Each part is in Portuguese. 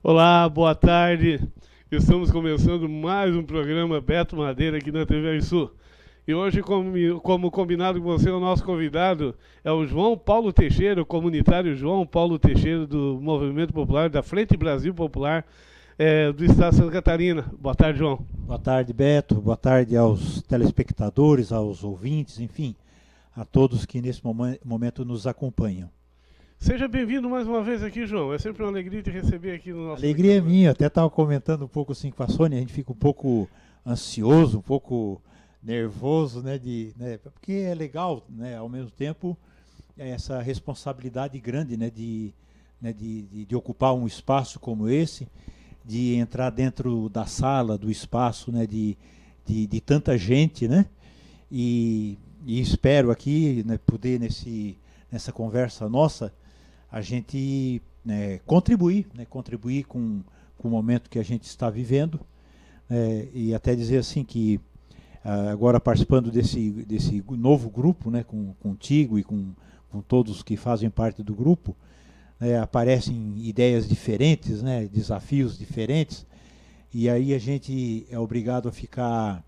Olá, boa tarde. Estamos começando mais um programa Beto Madeira aqui na TV Sul. E hoje, como combinado com você, o nosso convidado é o João Paulo Teixeira, o comunitário João Paulo Teixeira do Movimento Popular, da Frente Brasil Popular, do Estado de Santa Catarina. Boa tarde, João. Boa tarde, Beto. Boa tarde aos telespectadores, aos ouvintes, enfim, a todos que nesse momento nos acompanham. Seja bem-vindo mais uma vez aqui, João. É sempre uma alegria te receber aqui no nosso... Alegria é minha. Até estava comentando um pouco assim com a Sônia, a gente fica um pouco ansioso, um pouco nervoso, né, porque é legal, né, ao mesmo tempo, essa responsabilidade grande, né, de ocupar um espaço como esse, de entrar dentro da sala, do espaço, né, de tanta gente, né, e espero aqui, né, poder nessa conversa nossa, a gente, né, contribuir com o momento que a gente está vivendo, e até dizer assim que agora participando desse novo grupo, né, contigo e com todos que fazem parte do grupo, aparecem ideias diferentes, né, desafios diferentes, e aí a gente é obrigado a ficar,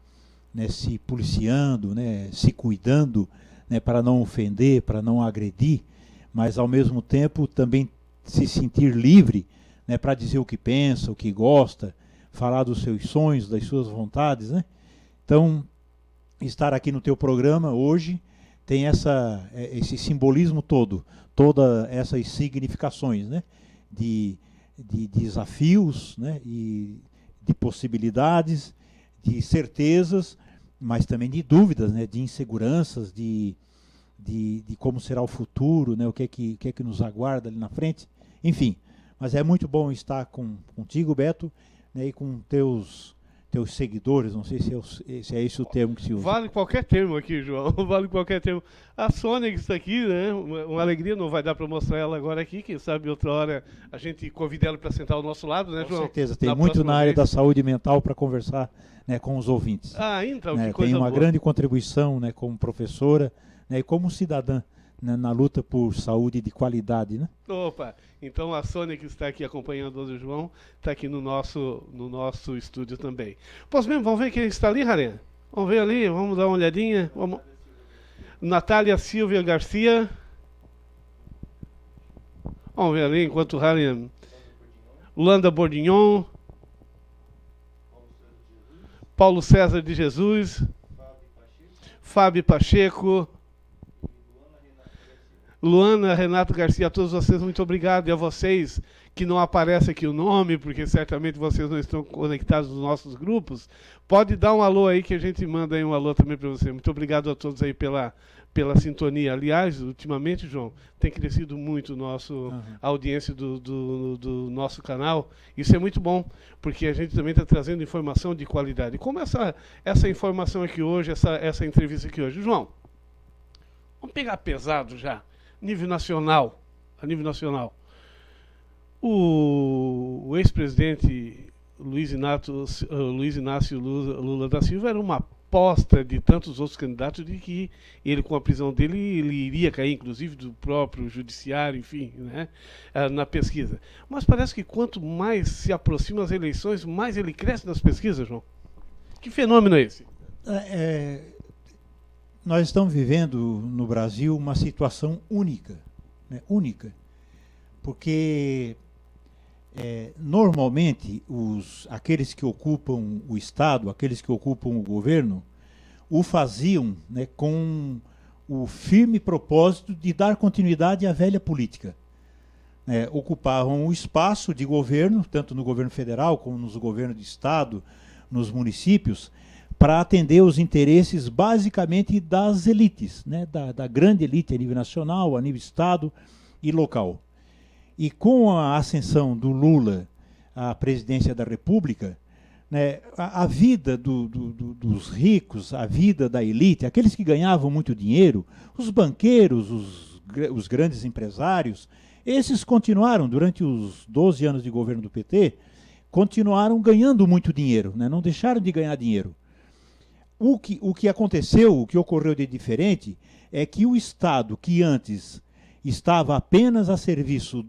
né, se policiando, né, se cuidando, né, para não ofender, para não agredir, mas ao mesmo tempo também se sentir livre, né, para dizer o que pensa, o que gosta, falar dos seus sonhos, das suas vontades, né? Então, estar aqui no teu programa hoje tem esse simbolismo todo, todas essas significações, né, de desafios, né, e de possibilidades, de certezas, mas também de dúvidas, né, de inseguranças, de como será o futuro, né, o que é que nos aguarda ali na frente, enfim. Mas é muito bom estar contigo, Beto, né, e com teus seguidores, não sei se é esse o termo que se usa. Vale qualquer termo aqui, João, vale qualquer termo. A Sônia que está aqui, né, uma alegria, não vai dar para mostrar ela agora aqui, quem sabe outra hora a gente convida ela para sentar ao nosso lado, né, João? Com certeza, tem muito na área da saúde mental para conversar, né, com os ouvintes. Ah, então, né, que coisa tem uma boa. grande contribuição, né, como professora, né, e como cidadã, né, na luta por saúde de qualidade, né? Opa, então a Sônia que está aqui acompanhando o João, está aqui no nosso estúdio também. Pois mesmo, vamos ver quem está ali, Rarena? Vamos ver ali, vamos dar uma olhadinha. Vamos. Natália Silvia Garcia. Vamos ver ali, enquanto o Rarena... Landa Bordignon. Paulo César de Jesus. Fábio Pacheco. Luana, Renato Garcia, a todos vocês, muito obrigado. E a vocês que não aparece aqui o nome, porque certamente vocês não estão conectados nos nossos grupos, pode dar um alô aí que a gente manda aí um alô também para você. Muito obrigado a todos aí pela sintonia. Aliás, ultimamente, João, tem crescido muito a audiência do nosso canal. Isso é muito bom, porque a gente também está trazendo informação de qualidade. Como essa informação aqui hoje, essa entrevista aqui hoje. João, vamos pegar pesado já. A nível nacional, o ex-presidente Luiz Inácio Lula da Silva era uma aposta de tantos outros candidatos de que ele, com a prisão dele, ele iria cair, inclusive, do próprio judiciário, enfim, né, na pesquisa. Mas parece que quanto mais se aproximam as eleições, mais ele cresce nas pesquisas, João. Que fenômeno é esse? Nós estamos vivendo no Brasil uma situação única, né? Única, porque normalmente aqueles que ocupam o Estado, aqueles que ocupam o governo, o faziam, né, com o firme propósito de dar continuidade à velha política. Ocupavam o espaço de governo, tanto no governo federal como nos governos de Estado, nos municípios, para atender os interesses basicamente das elites, né, da grande elite a nível nacional, a nível Estado e local. E com a ascensão do Lula à presidência da República, né, a vida dos ricos, a vida da elite, aqueles que ganhavam muito dinheiro, os banqueiros, os grandes empresários, esses continuaram, durante os 12 anos de governo do PT, continuaram ganhando muito dinheiro, né, não deixaram de ganhar dinheiro. O que aconteceu, o que ocorreu de diferente, é que o Estado, que antes estava apenas a serviço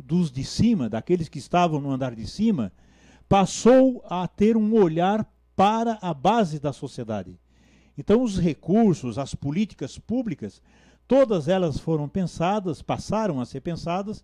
dos de cima, daqueles que estavam no andar de cima, passou a ter um olhar para a base da sociedade. Então, os recursos, as políticas públicas, todas elas foram pensadas, passaram a ser pensadas,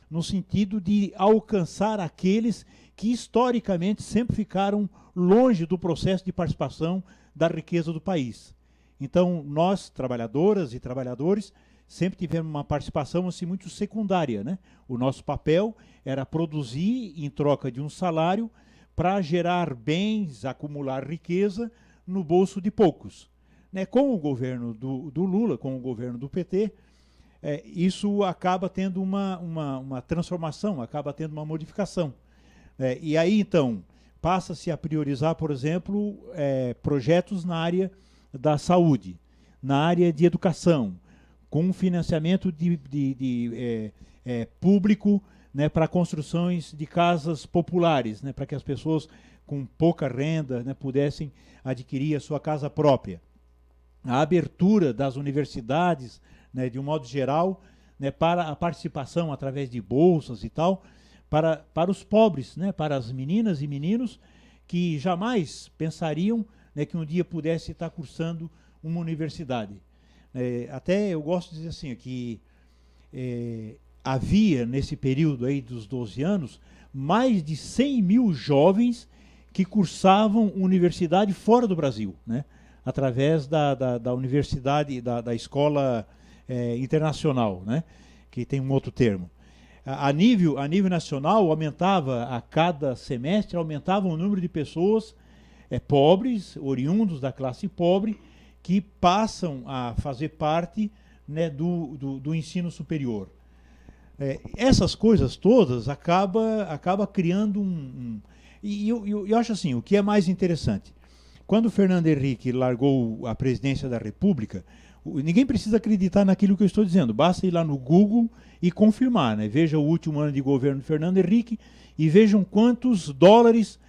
no sentido de alcançar aqueles que historicamente sempre ficaram longe do processo de participação da riqueza do país. Então, nós, trabalhadoras e trabalhadores, sempre tivemos uma participação assim, muito secundária, né? O nosso papel era produzir em troca de um salário para gerar bens, acumular riqueza no bolso de poucos. Né? Com o governo do Lula, com o governo do PT, isso acaba tendo uma transformação, acaba tendo uma modificação. E aí, então, passa-se a priorizar, por exemplo, projetos na área da saúde, na área de educação, com um financiamento público, né, para construções de casas populares, né, para que as pessoas com pouca renda, né, pudessem adquirir a sua casa própria. A abertura das universidades, né, de um modo geral, né, para a participação através de bolsas e tal, para os pobres, né, para as meninas e meninos que jamais pensariam, né, que um dia pudesse estar cursando uma universidade. Até eu gosto de dizer assim, que havia nesse período aí dos 12 anos, mais de 100 mil jovens que cursavam universidade fora do Brasil, né, através da universidade, da escola internacional, né, que tem um outro termo. A nível nacional, aumentava a cada semestre, aumentava o número de pessoas pobres, oriundos da classe pobre, que passam a fazer parte, né, do ensino superior. Essas coisas todas acaba criando E eu acho assim, o que é mais interessante, quando o Fernando Henrique largou a presidência da República, ninguém precisa acreditar naquilo que eu estou dizendo, basta ir lá no Google e confirmar, né? Veja o último ano de governo do Fernando Henrique e vejam quantos dólares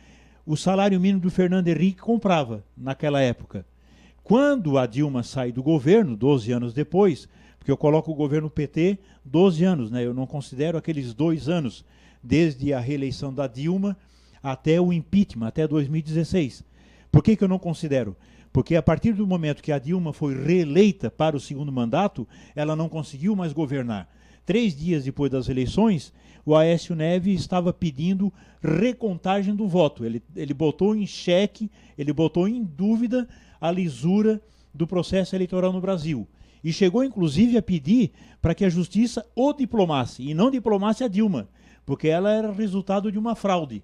o salário mínimo do Fernando Henrique comprava naquela época. Quando a Dilma sai do governo, 12 anos depois, porque eu coloco o governo PT 12 anos, né? Eu não considero aqueles 2 anos, desde a reeleição da Dilma até o impeachment, até 2016. Por que eu não considero? Porque a partir do momento que a Dilma foi reeleita para o segundo mandato, ela não conseguiu mais governar. 3 dias depois das eleições, o Aécio Neves estava pedindo recontagem do voto. Ele botou em xeque, ele botou em dúvida a lisura do processo eleitoral no Brasil. E chegou, inclusive, a pedir para que a justiça o diplomasse, e não diplomasse a Dilma, porque ela era resultado de uma fraude.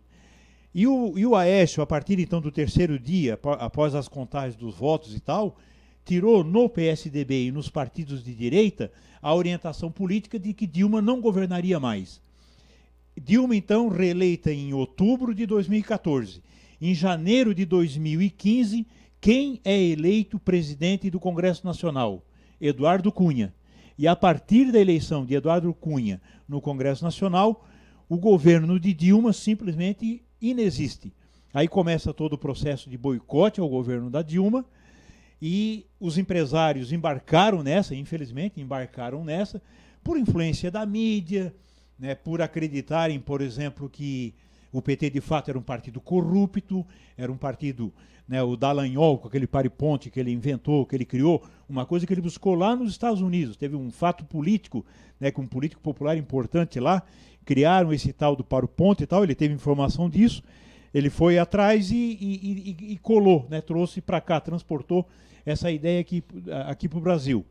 E o Aécio, a partir então do 3º dia, após as contagens dos votos e tal, tirou no PSDB e nos partidos de direita a orientação política de que Dilma não governaria mais. Dilma, então, reeleita em outubro de 2014. Em janeiro de 2015, quem é eleito presidente do Congresso Nacional? Eduardo Cunha. E a partir da eleição de Eduardo Cunha no Congresso Nacional, o governo de Dilma simplesmente inexiste. Aí começa todo o processo de boicote ao governo da Dilma e os empresários embarcaram nessa, infelizmente, por influência da mídia, né, por acreditarem, por exemplo, que o PT de fato era um partido corrupto, era um partido, né, o Dallagnol, com aquele pariponte que ele inventou, que ele criou, uma coisa que ele buscou lá nos Estados Unidos. Teve um fato político, né, com um político popular importante lá, criaram esse tal do pariponte e tal, ele teve informação disso, ele foi atrás e colou, né, trouxe para cá, transportou essa ideia aqui para o Brasil.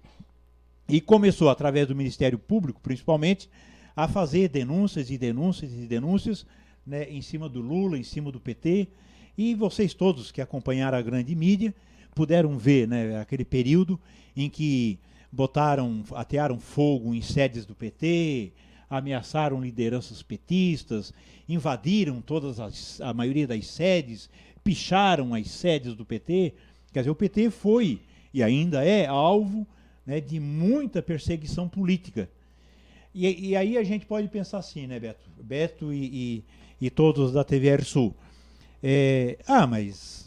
E começou, através do Ministério Público, principalmente, a fazer denúncias e denúncias e denúncias, né, em cima do Lula, em cima do PT, e vocês todos que acompanharam a grande mídia puderam ver, né, aquele período em que atearam fogo em sedes do PT, ameaçaram lideranças petistas, invadiram a maioria das sedes, picharam as sedes do PT. Quer dizer, o PT foi e ainda é alvo, né, de muita perseguição política. E aí a gente pode pensar assim, né, Beto e todos da TVR Sul.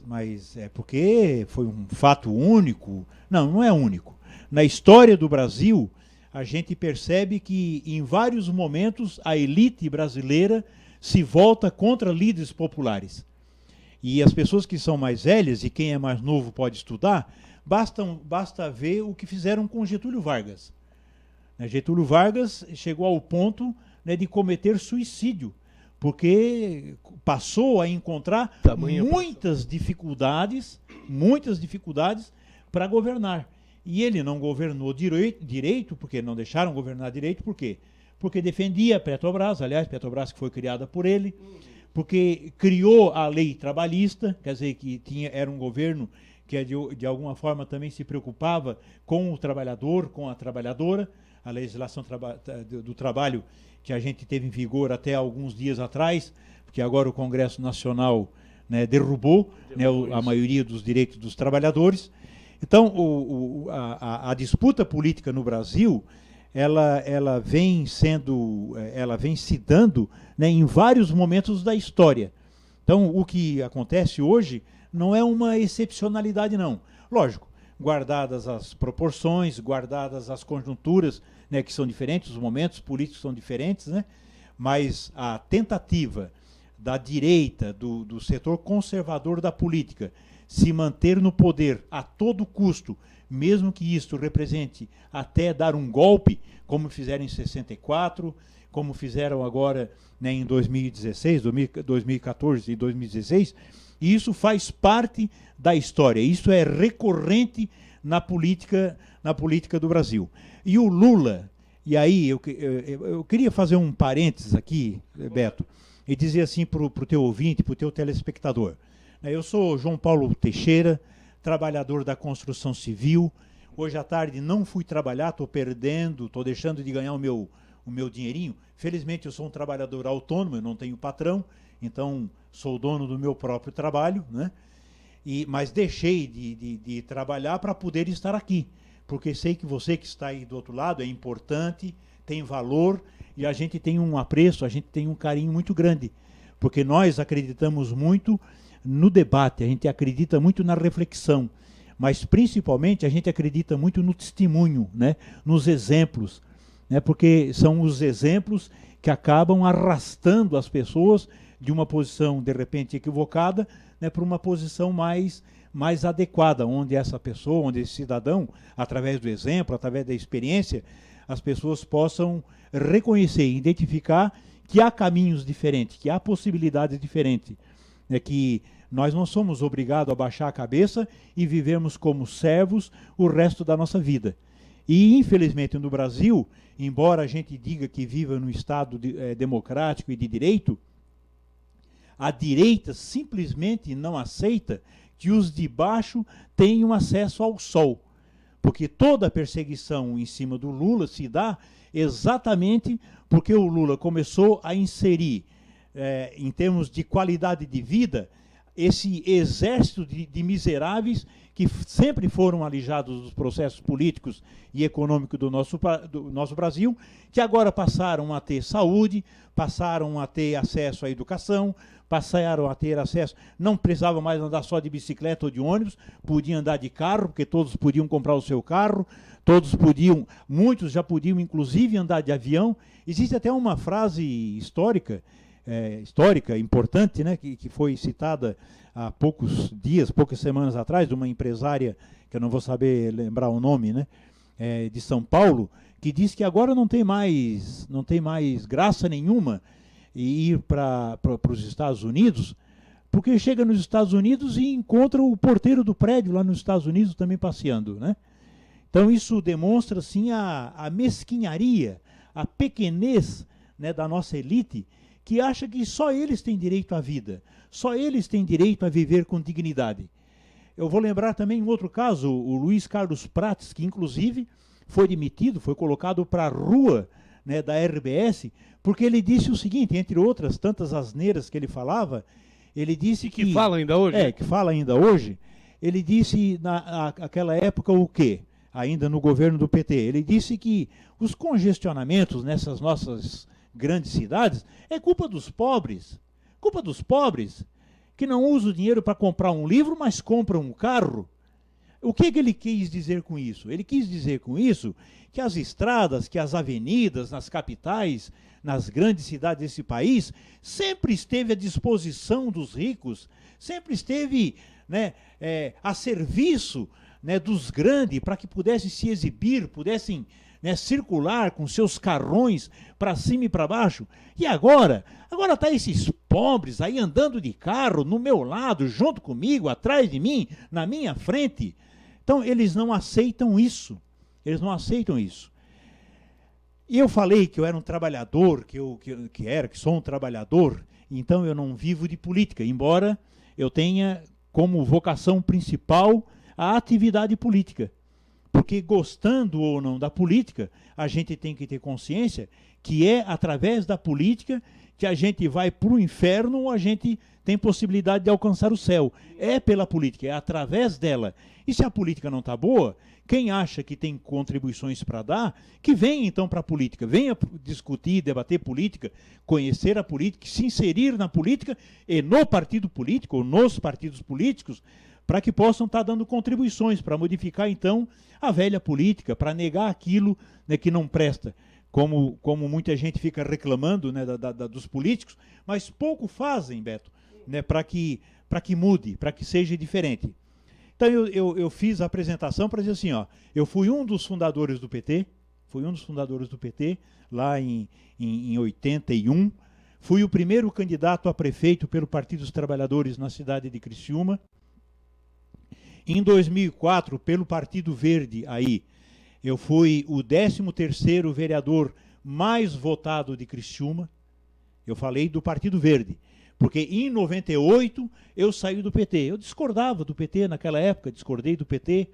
Mas é porque foi um fato único? Não, não é único. Na história do Brasil, a gente percebe que em vários momentos a elite brasileira se volta contra líderes populares. E as pessoas que são mais velhas, e quem é mais novo pode estudar, basta ver o que fizeram com Getúlio Vargas. Getúlio Vargas chegou ao ponto, né, de cometer suicídio, porque passou a encontrar muitas dificuldades para governar. E ele não governou direito, porque não deixaram governar direito, por quê? Porque defendia a Petrobras, aliás, Petrobras que foi criada por ele, porque criou a lei trabalhista, quer dizer, que era um governo que de alguma forma também se preocupava com o trabalhador, com a trabalhadora. A legislação do trabalho que a gente teve em vigor até alguns dias atrás, porque agora o Congresso Nacional, né, derrubou, né, a maioria dos direitos dos trabalhadores. Então, a disputa política no Brasil, ela vem se dando, né, em vários momentos da história. Então, o que acontece hoje não é uma excepcionalidade, não. Lógico, guardadas as proporções, guardadas as conjunturas, né, que são diferentes, os momentos políticos são diferentes, né, mas a tentativa da direita, do setor conservador da política, se manter no poder a todo custo, mesmo que isto represente até dar um golpe, como fizeram em 64, como fizeram agora, né, em 2016, 2014 e 2016, e isso faz parte da história, isso é recorrente na política do Brasil. E o Lula, e aí eu queria fazer um parênteses aqui, Beto, e dizer assim para o teu ouvinte, para o teu telespectador. Eu sou João Paulo Teixeira, trabalhador da construção civil. Hoje à tarde não fui trabalhar, estou deixando de ganhar o meu dinheirinho. Felizmente eu sou um trabalhador autônomo, eu não tenho patrão, então sou dono do meu próprio trabalho, né? Mas deixei de trabalhar para poder estar aqui, porque sei que você que está aí do outro lado é importante, tem valor, e a gente tem um apreço, a gente tem um carinho muito grande, porque nós acreditamos muito no debate, a gente acredita muito na reflexão, mas principalmente a gente acredita muito no testemunho, né? Nos exemplos, né? Porque são os exemplos que acabam arrastando as pessoas de uma posição, de repente, equivocada, né, para uma posição mais adequada, onde essa pessoa, onde esse cidadão, através do exemplo, através da experiência, as pessoas possam reconhecer e identificar que há caminhos diferentes, que há possibilidades diferentes, né, que nós não somos obrigados a baixar a cabeça e vivemos como servos o resto da nossa vida. E, infelizmente, no Brasil, embora a gente diga que viva num Estado democrático e de direito, a direita simplesmente não aceita que os de baixo tenham acesso ao sol. Porque toda a perseguição em cima do Lula se dá exatamente porque o Lula começou a inserir, em termos de qualidade de vida, esse exército de miseráveis que sempre foram alijados dos processos políticos e econômicos do nosso Brasil, que agora passaram a ter saúde, passaram a ter acesso à educação, passaram a ter acesso, não precisavam mais andar só de bicicleta ou de ônibus, podiam andar de carro, porque todos podiam comprar o seu carro, muitos já podiam inclusive andar de avião. Existe até uma frase histórica, importante, né, que foi citada há poucos dias, poucas semanas atrás, de uma empresária, que eu não vou saber lembrar o nome, né, de São Paulo, que diz que agora não tem mais graça nenhuma ir para os Estados Unidos, porque chega nos Estados Unidos e encontra o porteiro do prédio lá nos Estados Unidos também passeando, né? Então isso demonstra assim a mesquinharia, a pequenez, né, da nossa elite, que acha que só eles têm direito à vida, só eles têm direito a viver com dignidade. Eu vou lembrar também um outro caso, o Luiz Carlos Prates, que inclusive foi demitido, foi colocado para a rua, né, da RBS, porque ele disse o seguinte, entre outras tantas asneiras que ele falava, ele disse que fala ainda hoje? Que fala ainda hoje, ele disse naquela época o quê? Ainda no governo do PT, ele disse que os congestionamentos nessas nossas grandes cidades é culpa dos pobres, que não usam o dinheiro para comprar um livro, mas compram um carro. O que ele quis dizer com isso? Ele quis dizer com isso que as estradas, que as avenidas nas capitais, nas grandes cidades desse país, sempre esteve à disposição dos ricos, sempre esteve, né, a serviço, né, dos grandes, para que pudessem se exibir, pudessem, né, circular com seus carrões para cima e para baixo. E agora tá esses pobres aí andando de carro no meu lado, junto comigo, atrás de mim, na minha frente. Então eles não aceitam isso. Eles não aceitam isso. E eu falei que eu era um trabalhador, que sou um trabalhador, então eu não vivo de política, embora eu tenha como vocação principal a atividade política. Porque gostando ou não da política, a gente tem que ter consciência que é através da política que a gente vai para o inferno ou a gente tem possibilidade de alcançar o céu. É pela política, é através dela. E se a política não está boa, quem acha que tem contribuições para dar, que venha então para a política, venha discutir, debater política, conhecer a política, se inserir na política e no partido político, ou nos partidos políticos, para que possam estar dando contribuições, para modificar então a velha política, para negar aquilo, né, que não presta. Como muita gente fica reclamando, né, dos políticos, mas pouco fazem, Beto, né, para que mude, para que seja diferente. Então eu fiz a apresentação para dizer assim, ó, eu fui um dos fundadores do PT, lá em 81, fui o primeiro candidato a prefeito pelo Partido dos Trabalhadores na cidade de Criciúma. Em 2004, pelo Partido Verde, aí, eu fui o 13º vereador mais votado de Criciúma. Eu falei do Partido Verde, porque em 98 eu saí do PT. Eu discordava do PT naquela época, discordei do PT.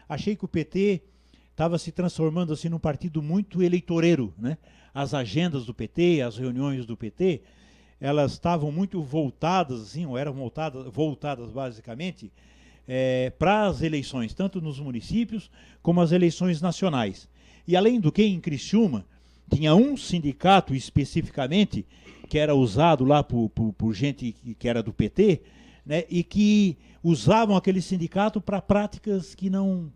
Achei que o PT estava se transformando assim num partido muito eleitoreiro, né? As agendas do PT, as reuniões do PT, elas estavam muito voltadas, assim, ou eram voltadas basicamente para as eleições, tanto nos municípios como as eleições nacionais. E além do que, em Criciúma, tinha um sindicato especificamente, que era usado lá por gente que era do PT, né, e que usavam aquele sindicato para práticas que não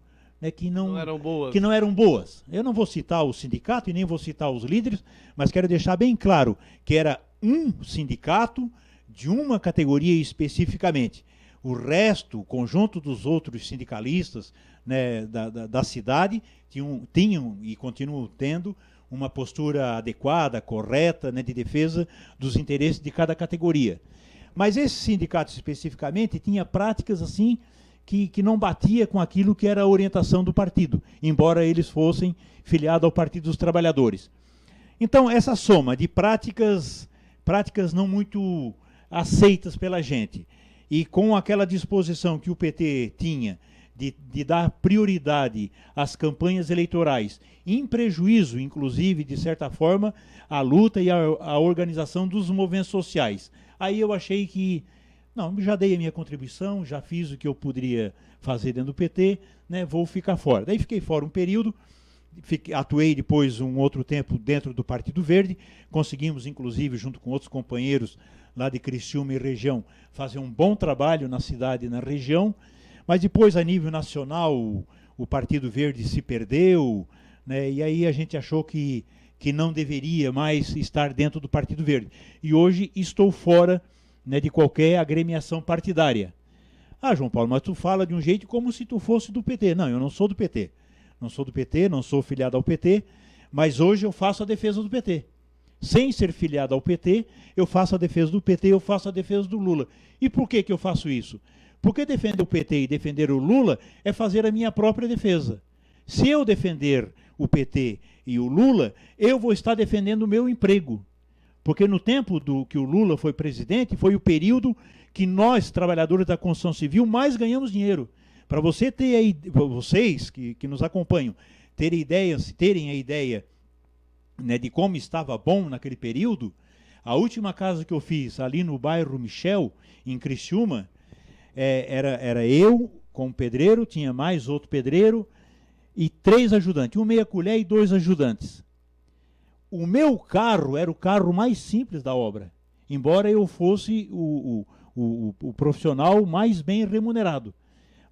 eram boas. Eu não vou citar o sindicato e nem vou citar os líderes, mas quero deixar bem claro que era um sindicato de uma categoria especificamente. O resto, o conjunto dos outros sindicalistas, né, da cidade tinham e continuam tendo uma postura adequada, correta, né, de defesa dos interesses de cada categoria. Mas esse sindicato especificamente tinha práticas assim que não batia com aquilo que era a orientação do partido, embora eles fossem filiados ao Partido dos Trabalhadores. Então, essa soma de práticas não muito aceitas pela gente, e com aquela disposição que o PT tinha de dar prioridade às campanhas eleitorais, em prejuízo, inclusive, de certa forma, à luta e à organização dos movimentos sociais. Aí eu achei que, não, já dei a minha contribuição, já fiz o que eu poderia fazer dentro do PT, né, vou ficar fora. Daí fiquei fora um período, atuei depois um outro tempo dentro do Partido Verde, conseguimos, inclusive, junto com outros companheiros lá de Criciúma e região, fazer um bom trabalho na cidade e na região, mas depois, a nível nacional, o Partido Verde se perdeu, né, e aí a gente achou que não deveria mais estar dentro do Partido Verde. E hoje estou fora, né, de qualquer agremiação partidária. Ah, João Paulo, mas tu fala de um jeito como se tu fosse do PT. Não, eu não sou do PT. Não sou do PT, não sou filiado ao PT, mas hoje eu faço a defesa do PT. Sem ser filiado ao PT, eu faço a defesa do PT, eu faço a defesa do Lula. E por que eu faço isso? Porque defender o PT e defender o Lula é fazer a minha própria defesa. Se eu defender o PT e o Lula, eu vou estar defendendo o meu emprego. Porque no tempo que o Lula foi presidente, foi o período que nós, trabalhadores da construção civil, mais ganhamos dinheiro. Para você ter aí, vocês que nos acompanham, terem a ideia, né, de como estava bom naquele período, a última casa que eu fiz ali no bairro Michel, em Criciúma, era eu como pedreiro, tinha mais outro pedreiro e 3 ajudantes, um meia colher e 2 ajudantes. O meu carro era o carro mais simples da obra, embora eu fosse o profissional mais bem remunerado.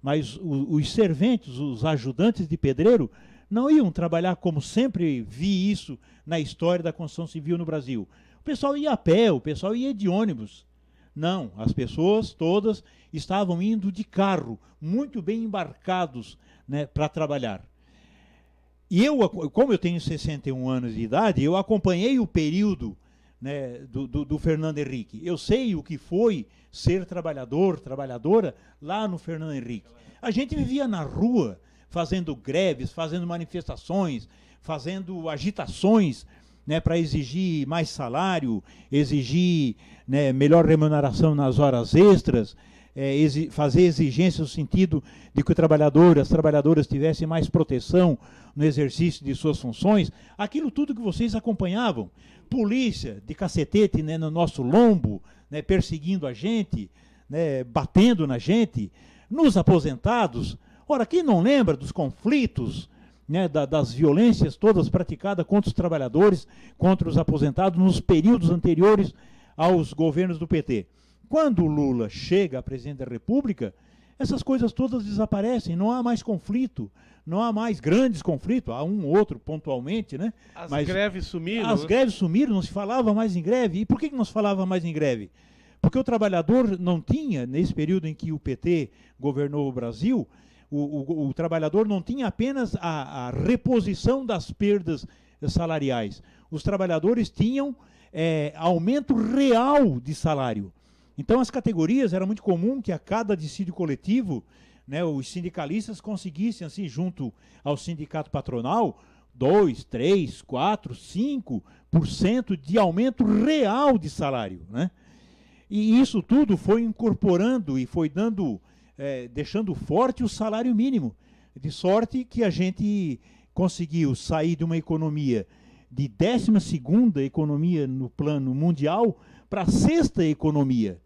Mas os serventes, os ajudantes de pedreiro, não iam trabalhar como sempre vi isso na história da construção civil no Brasil. O pessoal ia a pé, o pessoal ia de ônibus. Não, as pessoas todas estavam indo de carro, muito bem embarcados, né, para trabalhar. E eu, como eu tenho 61 anos de idade, eu acompanhei o período, né, do Fernando Henrique. Eu sei o que foi ser trabalhador, trabalhadora lá no Fernando Henrique. A gente vivia na rua, fazendo greves, fazendo manifestações, fazendo agitações, né, para exigir mais salário, exigir, né, melhor remuneração nas horas extras, fazer exigências no sentido de que o trabalhador, as trabalhadoras tivessem mais proteção no exercício de suas funções. Aquilo tudo que vocês acompanhavam. Polícia de cacetete, né, no nosso lombo, né, perseguindo a gente, né, batendo na gente. Nos aposentados, ora, quem não lembra dos conflitos, né, das violências todas praticadas contra os trabalhadores, contra os aposentados, nos períodos anteriores aos governos do PT. Quando o Lula chega a presidente da República, essas coisas todas desaparecem, não há mais conflito, não há mais grandes conflitos, há um ou outro pontualmente, né? Mas greves sumiram? As greves sumiram, não se falava mais em greve. E por que não se falava mais em greve? Porque o trabalhador não tinha, nesse período em que o PT governou o Brasil, o trabalhador não tinha apenas a reposição das perdas salariais. Os trabalhadores tinham aumento real de salário. Então, as categorias, era muito comum que a cada dissídio coletivo, né, os sindicalistas conseguissem, assim, junto ao sindicato patronal, 2, 3, 4, 5% de aumento real de salário, né? E isso tudo foi incorporando e foi dando, deixando forte o salário mínimo, de sorte que a gente conseguiu sair de uma economia de 12ª economia no plano mundial para a 6ª economia.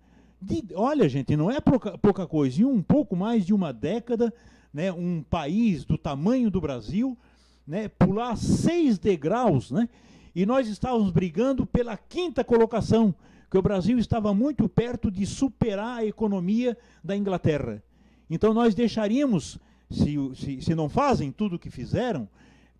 Olha, gente, não é pouca coisa. Em um pouco mais de uma década, né, um país do tamanho do Brasil, né, pular 6 degraus, né, e nós estávamos brigando pela 5ª colocação, que o Brasil estava muito perto de superar a economia da Inglaterra. Então nós deixaríamos, se não fazem tudo o que fizeram,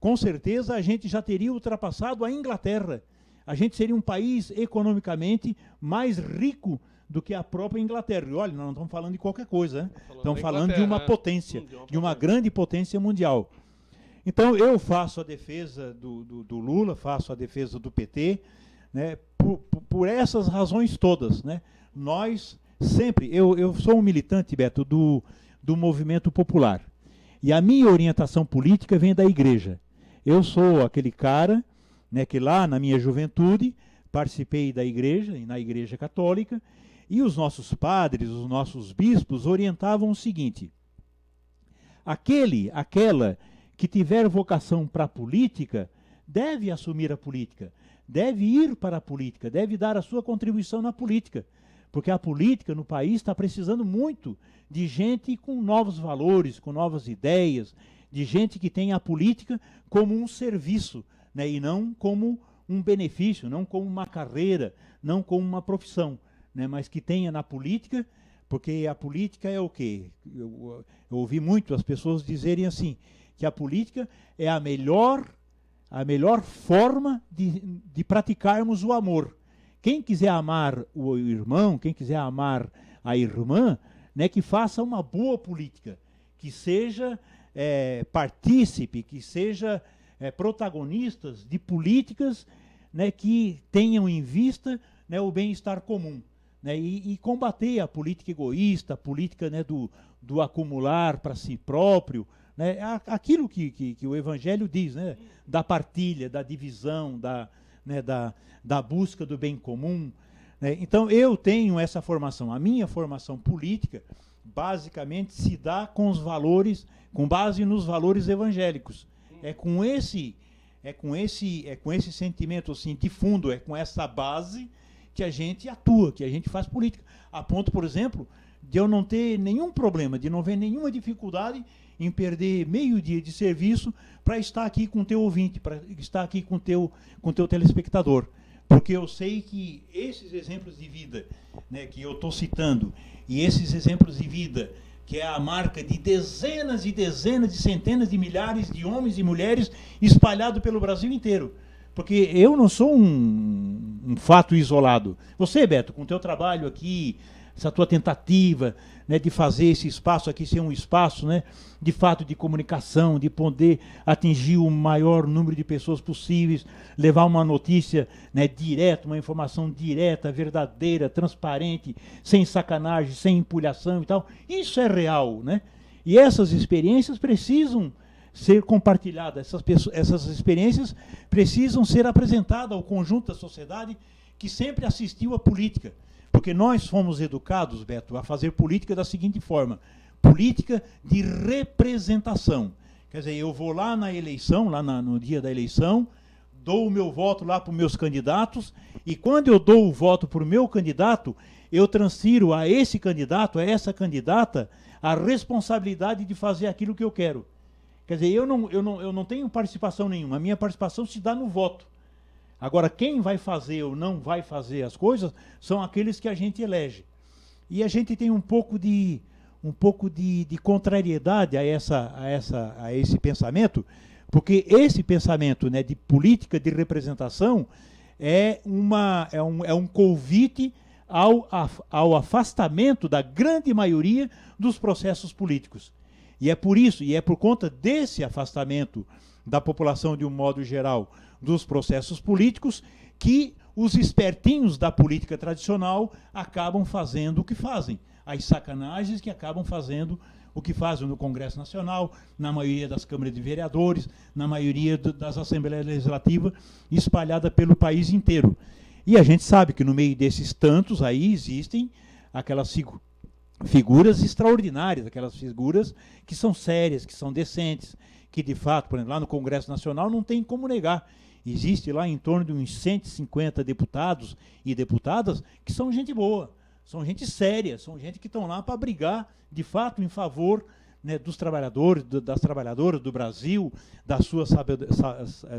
com certeza a gente já teria ultrapassado a Inglaterra. A gente seria um país economicamente mais rico do que a própria Inglaterra. E olha, nós não estamos falando de qualquer coisa, né? Estamos falando de uma potência, de uma grande potência mundial. Então, eu faço a defesa do Lula, faço a defesa do PT, né, por essas razões todas, né? Nós sempre... Eu sou um militante, Beto, do movimento popular. E a minha orientação política vem da igreja. Eu sou aquele cara, né, que lá na minha juventude participei da igreja, na igreja católica, e os nossos padres, os nossos bispos orientavam o seguinte: aquela que tiver vocação para a política, deve assumir a política, deve ir para a política, deve dar a sua contribuição na política, porque a política no país está precisando muito de gente com novos valores, com novas ideias, de gente que tenha a política como um serviço, né, e não como um benefício, não como uma carreira, não como uma profissão, né, mas que tenha na política, porque a política é o quê? Eu ouvi muito as pessoas dizerem assim, que a política é a melhor forma de praticarmos o amor. Quem quiser amar o irmão, quem quiser amar a irmã, né, que faça uma boa política, que seja partícipe, que seja protagonistas de políticas, né, que tenham em vista, né, o bem-estar comum, né, e combater a política egoísta, a política, né, do acumular para si próprio, né, aquilo que o Evangelho diz, né, da partilha, da divisão, da busca do bem comum, né. Então eu tenho essa formação. A minha formação política basicamente se dá com base nos valores evangélicos. É com esse sentimento assim de fundo, é com essa base que a gente atua, que a gente faz política. A ponto, por exemplo, de eu não ter nenhum problema, de não ver nenhuma dificuldade em perder meio dia de serviço para estar aqui com o teu ouvinte, para estar aqui com o teu telespectador. Porque eu sei que esses exemplos de vida, né, que eu estou citando, e esses exemplos de vida que é a marca de dezenas e dezenas de centenas de milhares de homens e mulheres espalhados pelo Brasil inteiro. Porque eu não sou um fato isolado. Você, Beto, com o teu trabalho aqui, essa tua tentativa, né, de fazer esse espaço aqui ser um espaço, né, de fato de comunicação, de poder atingir o maior número de pessoas possíveis, levar uma notícia, né, direta, uma informação direta, verdadeira, transparente, sem sacanagem, sem empulhação e tal. Isso é real, né? E essas experiências precisam ser compartilhadas, essas experiências precisam ser apresentadas ao conjunto da sociedade que sempre assistiu à política. Porque nós fomos educados, Beto, a fazer política da seguinte forma: política de representação. Quer dizer, eu vou lá na eleição, no dia da eleição, dou o meu voto lá para os meus candidatos, e quando eu dou o voto para o meu candidato, eu transfiro a esse candidato, a essa candidata, a responsabilidade de fazer aquilo que eu quero. Quer dizer, eu não tenho participação nenhuma, a minha participação se dá no voto. Agora, quem vai fazer ou não vai fazer as coisas são aqueles que a gente elege. E a gente tem um pouco de contrariedade a esse pensamento, porque esse pensamento, né, de política de representação é um convite ao afastamento da grande maioria dos processos políticos. E é por isso, e é por conta desse afastamento da população de um modo geral dos processos políticos, que os espertinhos da política tradicional acabam fazendo o que fazem. As sacanagens que acabam fazendo o que fazem no Congresso Nacional, na maioria das câmaras de vereadores, na maioria das Assembleias Legislativas, espalhada pelo país inteiro. E a gente sabe que no meio desses tantos aí existem aquelas figuras extraordinárias, aquelas figuras que são sérias, que são decentes, que de fato, por exemplo, lá no Congresso Nacional não tem como negar. Existe lá em torno de uns 150 deputados e deputadas que são gente boa, são gente séria, são gente que estão lá para brigar, de fato, em favor, né, dos trabalhadores, das trabalhadoras do Brasil, da sua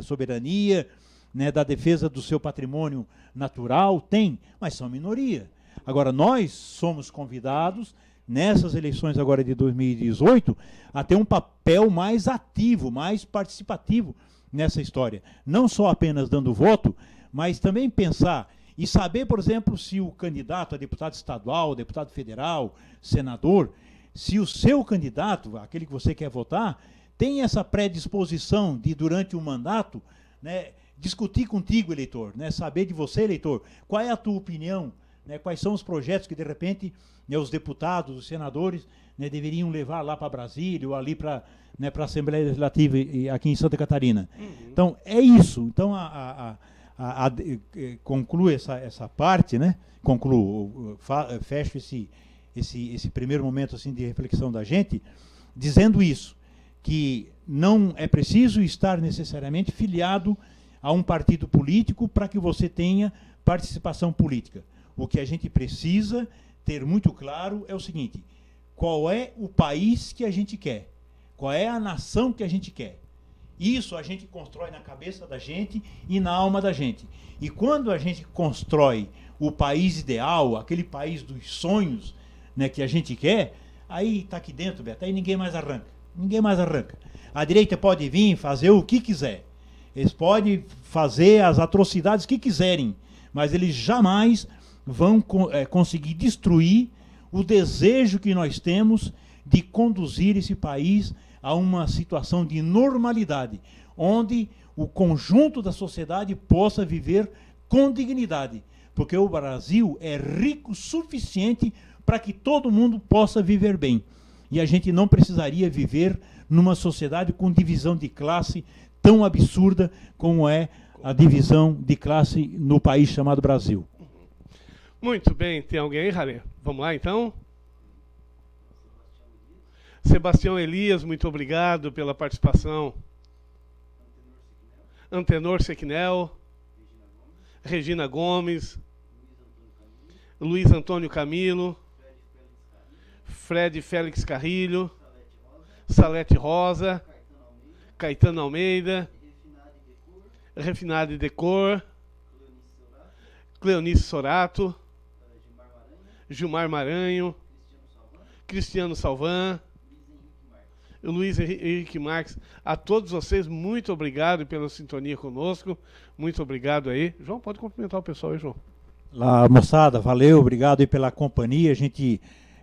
soberania, né, da defesa do seu patrimônio natural, tem, mas são minoria. Agora, nós somos convidados, nessas eleições agora de 2018, a ter um papel mais ativo, mais participativo nessa história. Não só apenas dando voto, mas também pensar e saber, por exemplo, se o candidato a deputado estadual, deputado federal, senador, se o seu candidato, aquele que você quer votar, tem essa predisposição de, durante um mandato, né, discutir contigo, eleitor, né, saber de você, eleitor, qual é a tua opinião, né, quais são os projetos que, de repente, né, os deputados, os senadores, né, deveriam levar lá para Brasília ou ali para, né, a Assembleia Legislativa aqui em Santa Catarina. Uhum. Então, é isso. Então, concluo essa parte, né? Fecho esse primeiro momento assim, de reflexão da gente, dizendo isso, que não é preciso estar necessariamente filiado a um partido político para que você tenha participação política. O que a gente precisa ter muito claro é o seguinte: qual é o país que a gente quer? Qual é a nação que a gente quer? Isso a gente constrói na cabeça da gente e na alma da gente. E quando a gente constrói o país ideal, aquele país dos sonhos, né, que a gente quer, aí está aqui dentro, Beto, aí ninguém mais arranca. Ninguém mais arranca. A direita pode vir fazer o que quiser. Eles podem fazer as atrocidades que quiserem, mas eles jamais vão conseguir destruir o desejo que nós temos de conduzir esse país a uma situação de normalidade, onde o conjunto da sociedade possa viver com dignidade, porque o Brasil é rico o suficiente para que todo mundo possa viver bem. E a gente não precisaria viver numa sociedade com divisão de classe tão absurda como é a divisão de classe no país chamado Brasil. Muito bem, tem alguém aí, Ralê? Vamos lá, então? Sebastião Elias, muito obrigado pela participação. Antenor Sequinel. Regina Gomes. Luiz Antônio Camilo. Fred Félix Carrilho. Salete Rosa. Caetano Almeida. Refinade Decor. Cleonice Sorato. Gilmar Maranho. Cristiano Salvan, o Luiz Henrique Marques, a todos vocês, muito obrigado pela sintonia conosco, muito obrigado aí. João, pode cumprimentar o pessoal aí, João. Lá, moçada, valeu, obrigado aí pela companhia.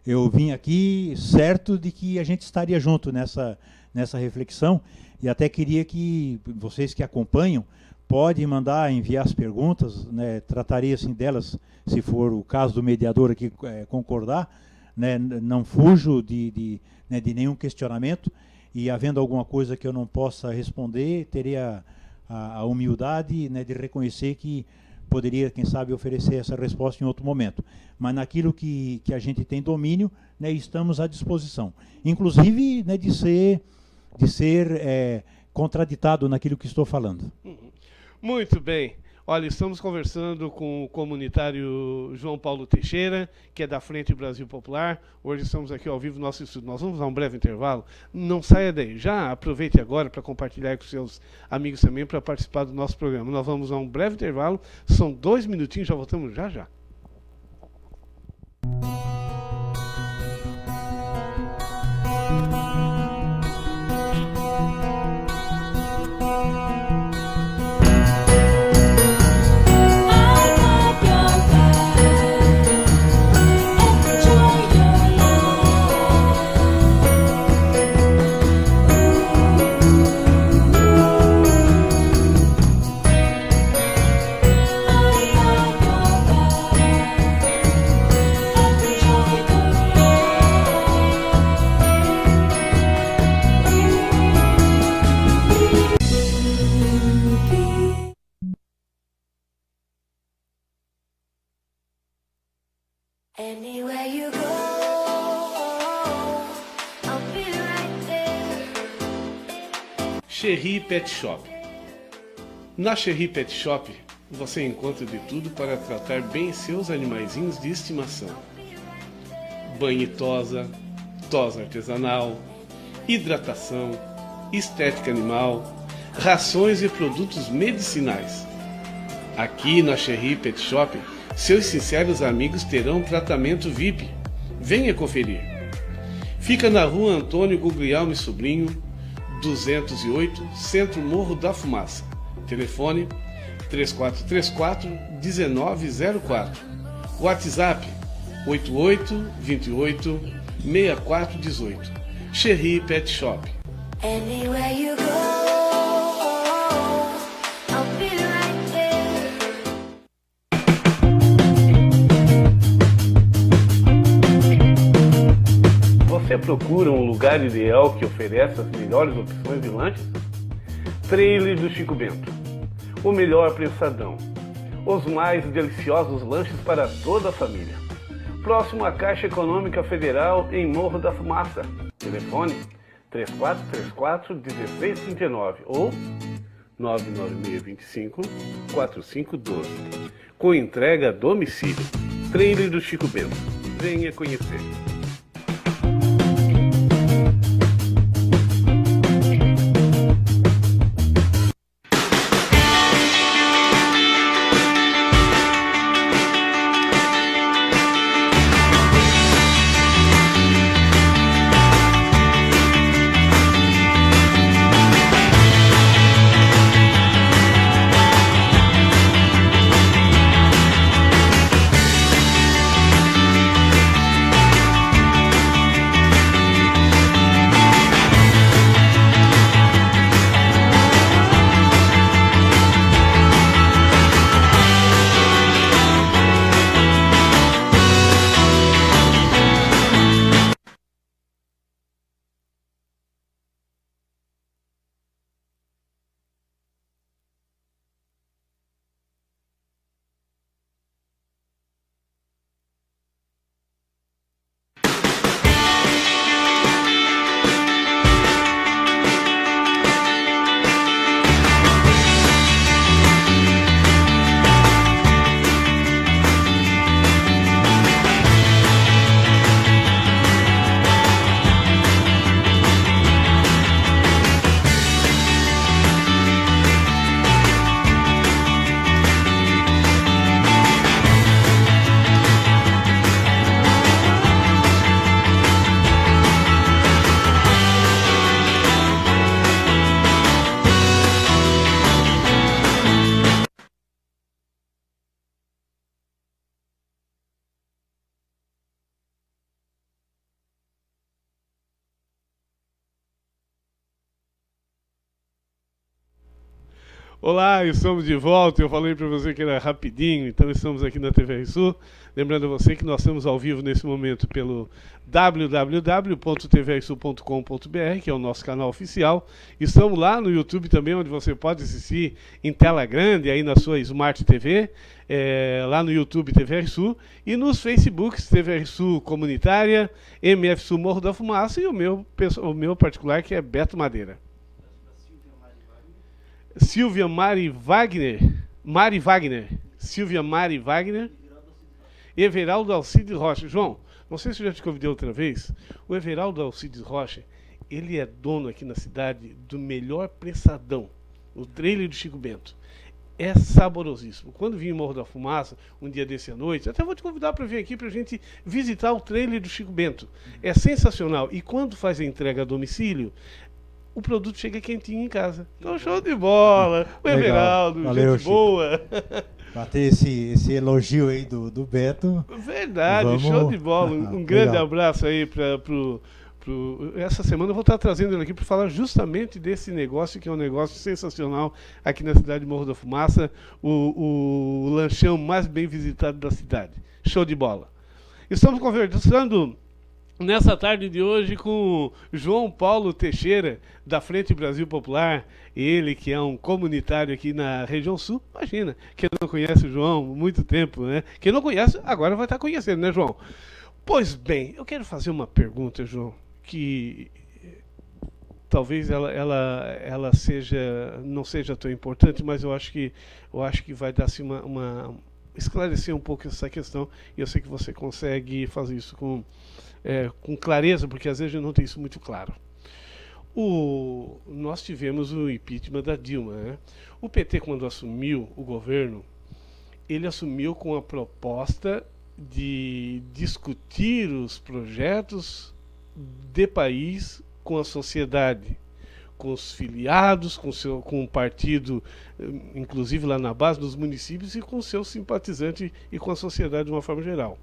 Eu vim aqui certo de que a gente estaria junto nessa reflexão, e até queria que vocês que acompanham podem enviar as perguntas, né, trataria assim delas, se for o caso do mediador aqui concordar, né, não fujo de nenhum questionamento, e havendo alguma coisa que eu não possa responder, teria a humildade, né, de reconhecer que poderia, quem sabe, oferecer essa resposta em outro momento. Mas naquilo que a gente tem domínio, né, estamos à disposição. Inclusive, né, de ser contraditado naquilo que estou falando. Muito bem. Olha, estamos conversando com o comunitário João Paulo Teixeira, que é da Frente Brasil Popular. Hoje estamos aqui ao vivo no nosso estudo. Nós vamos dar um breve intervalo. Não saia daí. Já aproveite agora para compartilhar com seus amigos também para participar do nosso programa. Nós vamos a um breve intervalo. São 2 minutinhos, já voltamos já. Anywhere you go, I'll be right there. Cherry Pet Shop. Na Cherry Pet Shop, você encontra de tudo para tratar bem seus animaizinhos de estimação. Banho e tosa artesanal, hidratação, estética animal, rações e produtos medicinais. Aqui na Cherry Pet Shop, seus sinceros amigos terão tratamento VIP. Venha conferir. Fica na rua Antônio Guglielmo Sobrinho, 208, Centro Morro da Fumaça. Telefone 3434-1904. WhatsApp 8828-6418. Cherry Pet Shop. Anywhere you go, I'll be right there. Você procura um lugar ideal que ofereça as melhores opções de lanches? Trailer do Chico Bento. O melhor prensadão. Os mais deliciosos lanches para toda a família. Próximo à Caixa Econômica Federal, em Morro da Fumaça. Telefone 3434-1639 ou 99625-4512. Com entrega a domicílio. Trailer do Chico Bento. Venha conhecer. Olá, estamos de volta. Eu falei para você que era rapidinho, então estamos aqui na TVR Sul. Lembrando a você que nós estamos ao vivo nesse momento pelo www.tvrsul.com.br, que é o nosso canal oficial. Estamos lá no YouTube também, onde você pode assistir em tela grande, aí na sua Smart TV, lá no YouTube TVR Sul, e nos Facebooks TVR Sul Comunitária, MF Sul Morro da Fumaça e o meu particular, que é Beto Madeira. Silvia Mari Wagner, Silvia Mari Wagner, Everaldo Alcides Rocha. João, não sei se eu já te convidei outra vez, o Everaldo Alcides Rocha, ele é dono aqui na cidade do melhor prensadão, o trailer do Chico Bento. É saborosíssimo. Quando vim em Morro da Fumaça, um dia desse à noite, até vou te convidar para vir aqui para a gente visitar o trailer do Chico Bento. É sensacional. E quando faz a entrega a domicílio, o produto chega quentinho em casa. Então, show de bola. O Everaldo, valeu, gente boa. Bater esse elogio aí do Beto. Verdade, show de bola. Um grande abraço aí essa semana eu vou estar trazendo ele aqui para falar justamente desse negócio, que é um negócio sensacional aqui na cidade de Morro da Fumaça, o lanchão mais bem visitado da cidade. Show de bola. Estamos conversando nessa tarde de hoje com João Paulo Teixeira, da Frente Brasil Popular, ele que é um comunitário aqui na região sul. Imagina, quem não conhece o João há muito tempo, né? Quem não conhece, agora vai estar conhecendo, né, João? Pois bem, eu quero fazer uma pergunta, João, que talvez ela não seja tão importante, mas eu acho que vai dar assim, esclarecer um pouco essa questão, e eu sei que você consegue fazer isso com clareza, porque às vezes não tem isso muito claro. Nós tivemos o impeachment da Dilma, né? O PT, quando assumiu o governo, ele assumiu com a proposta de discutir os projetos de país com a sociedade, com os filiados, com o partido, inclusive lá na base dos municípios, e com seus simpatizantes e com a sociedade de uma forma geral.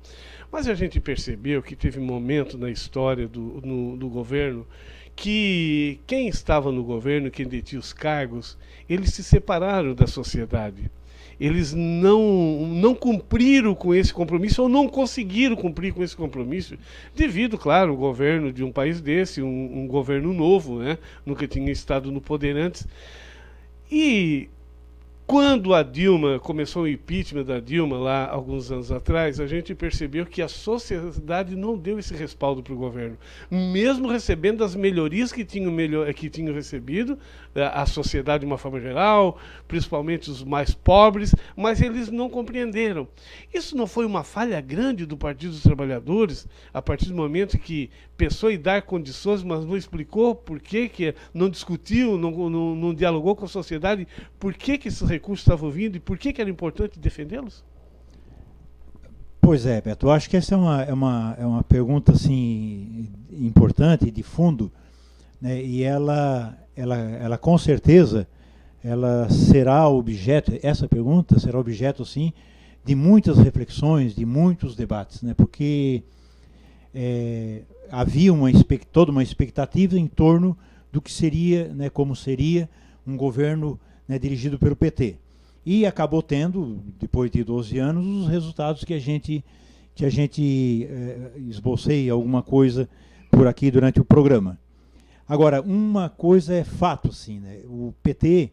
Mas a gente percebeu que teve um momento na história do governo que quem estava no governo, quem detinha os cargos, eles se separaram da sociedade. Eles não cumpriram com esse compromisso, ou não conseguiram cumprir com esse compromisso, devido, claro, ao governo de um país desse, um governo novo, né? Nunca tinha estado no poder antes. E quando a Dilma, começou o impeachment da Dilma lá alguns anos atrás, a gente percebeu que a sociedade não deu esse respaldo para o governo. Mesmo recebendo as melhorias que tinham recebido, a sociedade de uma forma geral, principalmente os mais pobres, mas eles não compreenderam. Isso não foi uma falha grande do Partido dos Trabalhadores, a partir do momento que pensou em dar condições, mas não explicou por que não discutiu, não dialogou com a sociedade, por que esses recursos estavam vindo e por que era importante defendê-los? Pois é, Beto, eu acho que essa é uma pergunta assim, importante, de fundo, né, e ela com certeza ela será objeto, essa pergunta será objeto, sim, de muitas reflexões, de muitos debates, né, porque havia toda uma expectativa em torno do que seria, né, como seria um governo, né, dirigido pelo PT. E acabou tendo, depois de 12 anos, os resultados que a gente esbocei alguma coisa por aqui durante o programa. Agora, uma coisa é fato, assim, né? O PT,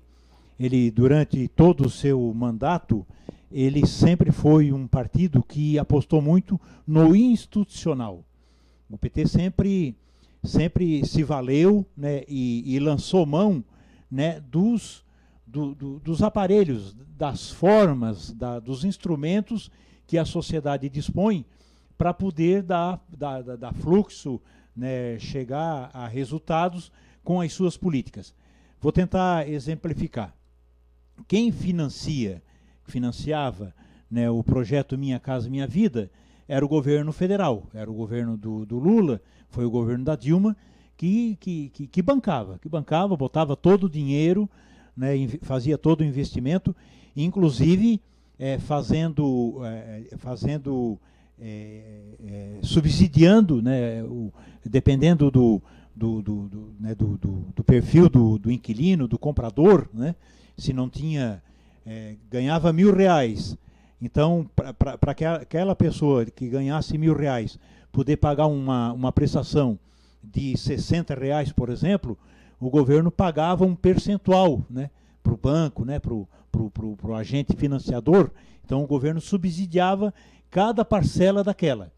ele, durante todo o seu mandato, ele sempre foi um partido que apostou muito no institucional. O PT sempre se valeu, né, e lançou mão, né, dos aparelhos, das formas, dos instrumentos que a sociedade dispõe para poder dar fluxo, né, chegar a resultados com as suas políticas. Vou tentar exemplificar. Quem financiava, né, o projeto Minha Casa Minha Vida era o governo federal, era o governo do Lula, foi o governo da Dilma que bancava, botava todo o dinheiro, né, fazia todo o investimento, inclusive subsidiando, né, dependendo do perfil do inquilino, do comprador, né, se não tinha, ganhava R$1.000, então para aquela pessoa que ganhasse R$1.000 poder pagar uma prestação de R$60, por exemplo, o governo pagava um percentual, né, para o banco, né, para o agente financiador. Então o governo subsidiava cada parcela daquela.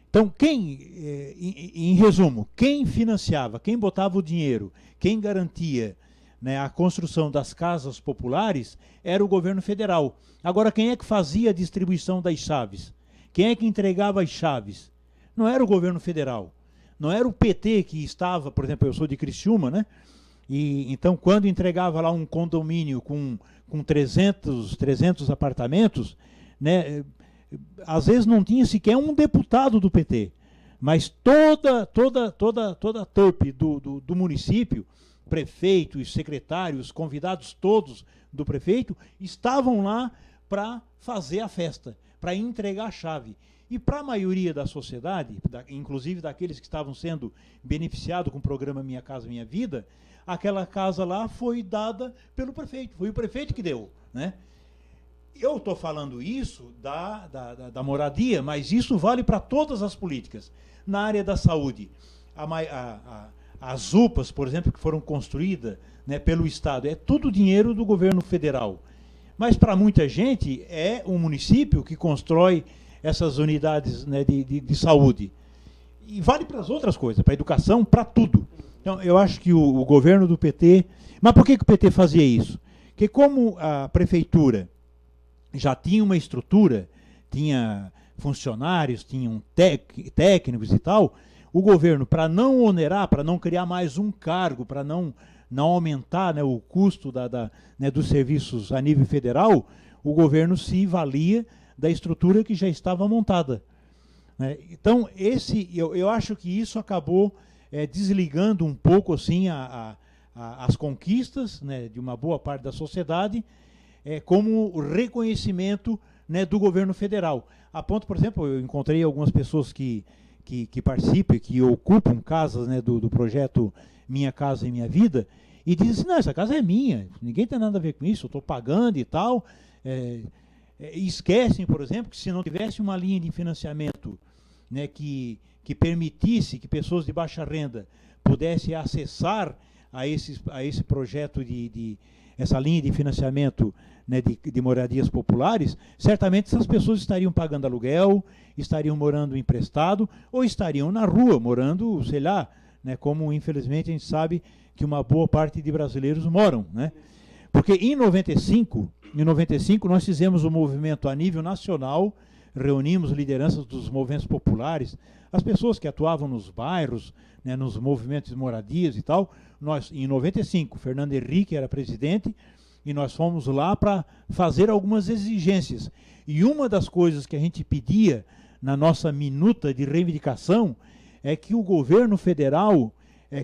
Então, em resumo, quem financiava, quem botava o dinheiro, quem garantia, né, a construção das casas populares era o governo federal. Agora, quem é que fazia a distribuição das chaves? Quem é que entregava as chaves? Não era o governo federal. Não era o PT que estava, por exemplo, eu sou de Criciúma, né? E então, quando entregava lá um condomínio com 300 apartamentos, né, às vezes não tinha sequer um deputado do PT, mas toda a trupe do município, prefeitos, secretários, convidados todos do prefeito, estavam lá para fazer a festa, para entregar a chave. E para a maioria da sociedade, inclusive daqueles que estavam sendo beneficiados com o programa Minha Casa Minha Vida, aquela casa lá foi dada pelo prefeito, foi o prefeito que deu, né? Eu estou falando isso da moradia, mas isso vale para todas as políticas. Na área da saúde, as UPAs, por exemplo, que foram construídas, né, pelo Estado, é tudo dinheiro do governo federal. Mas para muita gente é o município que constrói essas unidades, né, de saúde. E vale para as outras coisas, para a educação, para tudo. Então, eu acho que o governo do PT... Mas por que o PT fazia isso? Porque como a prefeitura já tinha uma estrutura, tinha funcionários, tinham técnicos e tal, o governo, para não onerar, para não criar mais um cargo, para não aumentar, né, o custo né, dos serviços a nível federal, o governo se valia da estrutura que já estava montada, né? Então, eu acho que isso acabou desligando um pouco assim, as conquistas, né, de uma boa parte da sociedade, como reconhecimento, né, do governo federal. A ponto, por exemplo, eu encontrei algumas pessoas que participam, que ocupam casas, né, do projeto Minha Casa e Minha Vida, e dizem assim, não, essa casa é minha, ninguém tem nada a ver com isso, eu estou pagando e tal. Esquecem, por exemplo, que se não tivesse uma linha de financiamento, né, que permitisse que pessoas de baixa renda pudessem acessar a esse projeto essa linha de financiamento, né, de moradias populares, certamente essas pessoas estariam pagando aluguel, estariam morando emprestado, ou estariam na rua, morando, sei lá, né, como infelizmente a gente sabe que uma boa parte de brasileiros moram, né? Porque em 95 nós fizemos um movimento a nível nacional, reunimos lideranças dos movimentos populares, as pessoas que atuavam nos bairros, né, nos movimentos de moradias e tal. Nós, em 95, Fernando Henrique era presidente, e nós fomos lá para fazer algumas exigências. E uma das coisas que a gente pedia na nossa minuta de reivindicação é que o governo federal